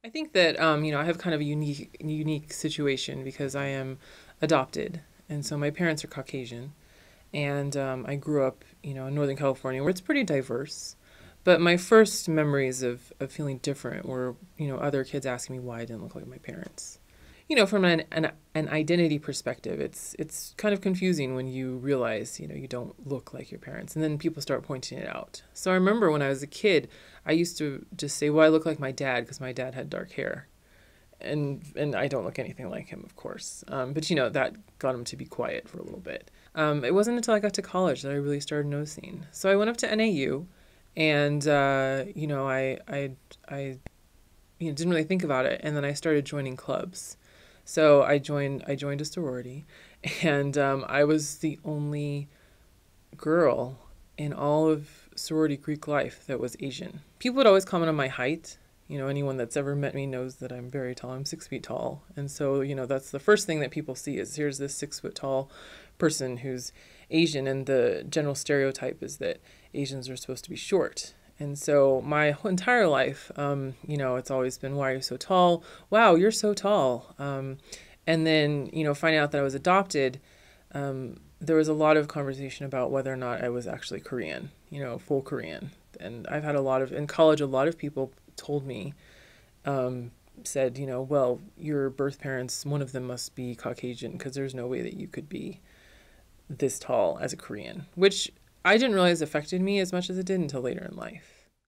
I think that I have kind of a unique situation because I am adopted, and so my parents are Caucasian, and I grew up, in Northern California, where it's pretty diverse. But my first memories of feeling different were, other kids asking me why I didn't look like my parents. From an identity perspective, it's kind of confusing when you realize, you don't look like your parents, and then people start pointing it out. So I remember when I was a kid, I used to just say, "Well, I look like my dad because my dad had dark hair," and I don't look anything like him, of course. But that got him to be quiet for a little bit. It wasn't until I got to college that I really started noticing. So I went up to NAU, and I didn't really think about it, and then I started joining clubs. So I joined a sorority, and I was the only girl in all of sorority Greek life that was Asian. People would always comment on my height. Anyone that's ever met me knows that I'm very tall. I'm 6 feet tall. And so, that's the first thing that people see is here's this 6 foot tall person who's Asian. And the general stereotype is that Asians are supposed to be short. And so my whole entire life, it's always been, why are you so tall? Wow, you're so tall. And then, finding out that I was adopted, there was a lot of conversation about whether or not I was actually Korean, full Korean. And I've had in college, a lot of people told me, said, well, your birth parents, one of them must be Caucasian because there's no way that you could be this tall as a Korean, which I didn't realize affected me as much as it did until later in life.